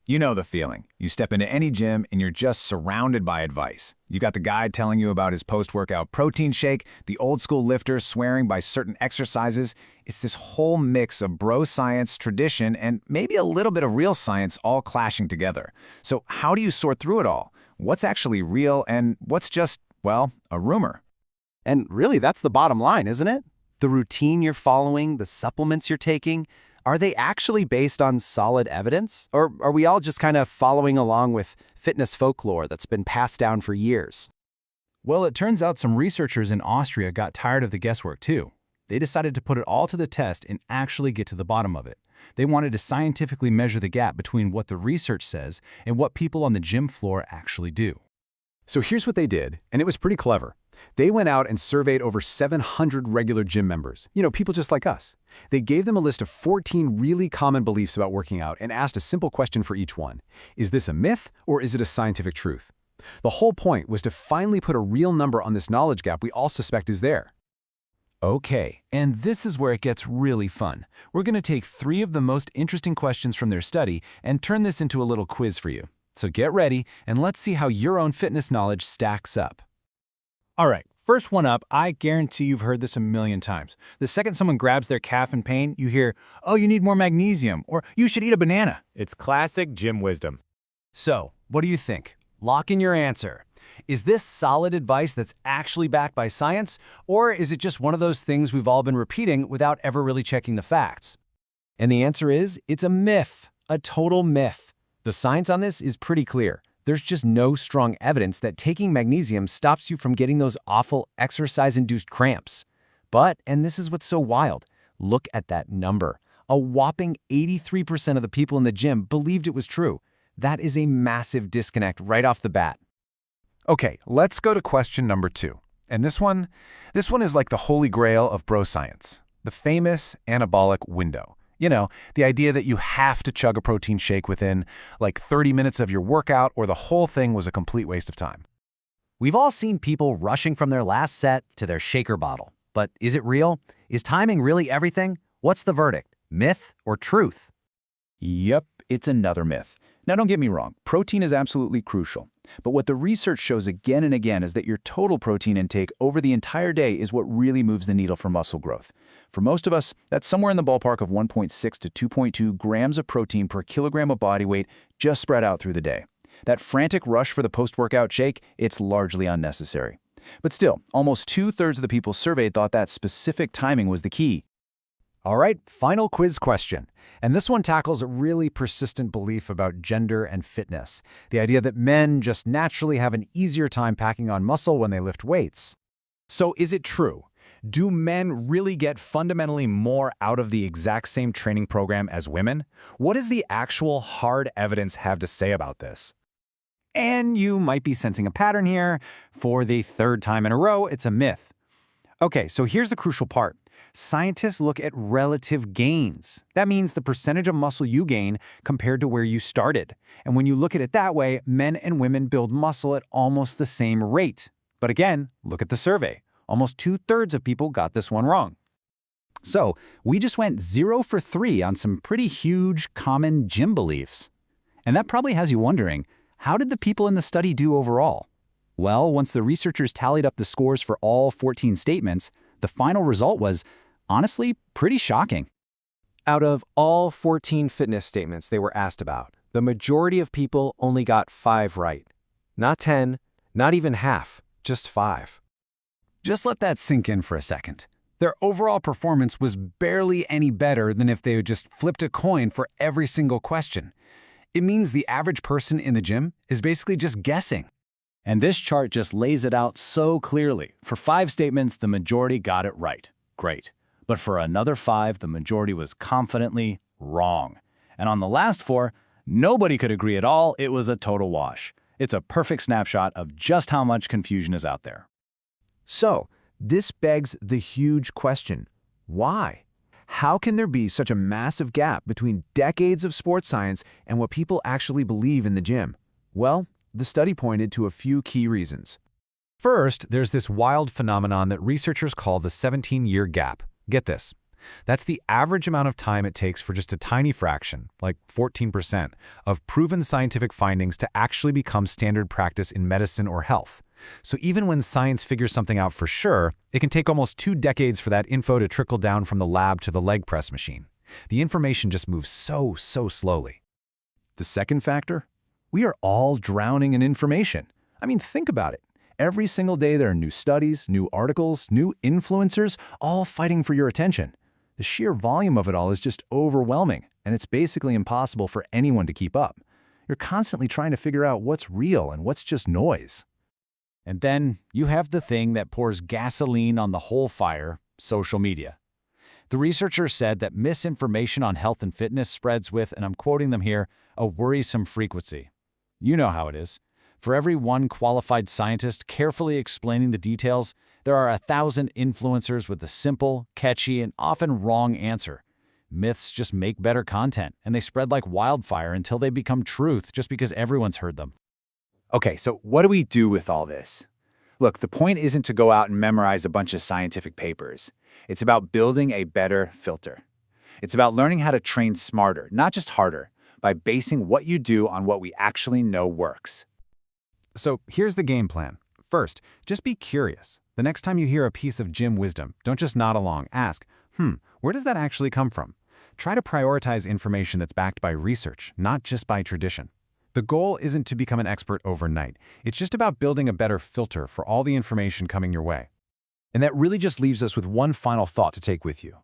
You know the feeling. You step into any gym and you're just surrounded by advice. You got the guy telling you about his post-workout protein shake, the old-school lifter swearing by certain exercises. It's this whole mix of bro science, tradition, and maybe a little bit of real science all clashing together. So how do you sort through it all? What's actually real and what's just, well, a rumor? And really, that's the bottom line, isn't it? The routine you're following, the supplements you're taking, are they actually based on solid evidence? Or are we all just kind of following along with fitness folklore that's been passed down for years? Well, it turns out some researchers in Austria got tired of the guesswork too. They decided to put it all to the test and actually get to the bottom of it. They wanted to scientifically measure the gap between what the research says and what people on the gym floor actually do. So here's what they did, and it was pretty clever. They went out and surveyed over 700 regular gym members, people just like us. They gave them a list of 14 really common beliefs about working out and asked a simple question for each one. Is this a myth or is it a scientific truth? The whole point was to finally put a real number on this knowledge gap we all suspect is there. Okay, and this is where it gets really fun. We're going to take 3 of the most interesting questions from their study and turn this into a little quiz for you. So get ready and let's see how your own fitness knowledge stacks up. All right, first one up, I guarantee you've heard this a million times. The second someone grabs their calf in pain, you hear, "Oh, you need more magnesium," or "You should eat a banana." It's classic gym wisdom. So, what do you think? Lock in your answer. Is this solid advice that's actually backed by science, or is it just one of those things we've all been repeating without ever really checking the facts? And the answer is, it's a myth, a total myth. The science on this is pretty clear. There's just no strong evidence that taking magnesium stops you from getting those awful exercise-induced cramps. But, and this is what's so wild, look at that number. A whopping 83% of the people in the gym believed it was true. That is a massive disconnect right off the bat. Okay, let's go to question number 2. And this one is like the holy grail of bro science, the famous anabolic window. The idea that you have to chug a protein shake within like 30 minutes of your workout or the whole thing was a complete waste of time. We've all seen people rushing from their last set to their shaker bottle. But is it real? Is timing really everything? What's the verdict? Myth or truth? Yep, it's another myth. Now don't get me wrong, protein is absolutely crucial. But what the research shows again and again is that your total protein intake over the entire day is what really moves the needle for muscle growth. For most of us, that's somewhere in the ballpark of 1.6 to 2.2 grams of protein per kilogram of body weight just spread out through the day. That frantic rush for the post-workout shake, it's largely unnecessary. But still, almost 2/3 of the people surveyed thought that specific timing was the key. All right, final quiz question. And this one tackles a really persistent belief about gender and fitness. The idea that men just naturally have an easier time packing on muscle when they lift weights. So is it true? Do men really get fundamentally more out of the exact same training program as women? What does the actual hard evidence have to say about this? And you might be sensing a pattern here. For the 3rd time in a row, it's a myth. Okay, so here's the crucial part. Scientists look at relative gains. That means the percentage of muscle you gain compared to where you started. And when you look at it that way, men and women build muscle at almost the same rate. But again, look at the survey. Almost 2/3 of people got this one wrong. So we just went 0 for 3 on some pretty huge common gym beliefs. And that probably has you wondering, how did the people in the study do overall? Well, once the researchers tallied up the scores for all 14 statements, the final result was, honestly, pretty shocking. Out of all 14 fitness statements they were asked about, the majority of people only got 5 right. Not 10, not even half, just 5. Just let that sink in for a second. Their overall performance was barely any better than if they had just flipped a coin for every single question. It means the average person in the gym is basically just guessing. And this chart just lays it out so clearly. For 5 statements, the majority got it right. Great. But for another 5, the majority was confidently wrong. And on the last 4, nobody could agree at all. It was a total wash. It's a perfect snapshot of just how much confusion is out there. So, this begs the huge question. Why? How can there be such a massive gap between decades of sports science and what people actually believe in the gym? Well, the study pointed to a few key reasons. First, there's this wild phenomenon that researchers call the 17-year gap. Get this. That's the average amount of time it takes for just a tiny fraction, like 14%, of proven scientific findings to actually become standard practice in medicine or health. So even when science figures something out for sure, it can take almost 2 decades for that info to trickle down from the lab to the leg press machine. The information just moves so slowly. The second factor? We are all drowning in information. I mean, think about it. Every single day there are new studies, new articles, new influencers, all fighting for your attention. The sheer volume of it all is just overwhelming, and it's basically impossible for anyone to keep up. You're constantly trying to figure out what's real and what's just noise. And then you have the thing that pours gasoline on the whole fire, social media. The researchers said that misinformation on health and fitness spreads with, and I'm quoting them here, a worrisome frequency. You know how it is. For every one qualified scientist carefully explaining the details, there are 1,000 influencers with a simple, catchy, and often wrong answer. Myths just make better content, and they spread like wildfire until they become truth just because everyone's heard them. Okay, so what do we do with all this? Look, the point isn't to go out and memorize a bunch of scientific papers. It's about building a better filter. It's about learning how to train smarter, not just harder, by basing what you do on what we actually know works. So here's the game plan. First, just be curious. The next time you hear a piece of gym wisdom, don't just nod along. Ask, where does that actually come from? Try to prioritize information that's backed by research, not just by tradition. The goal isn't to become an expert overnight. It's just about building a better filter for all the information coming your way. And that really just leaves us with one final thought to take with you.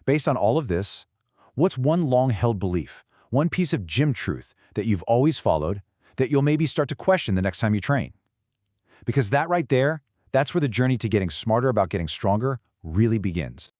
Based on all of this, what's one long-held belief, one piece of gym truth that you've always followed, that you'll maybe start to question the next time you train? Because that right there, that's where the journey to getting smarter about getting stronger really begins.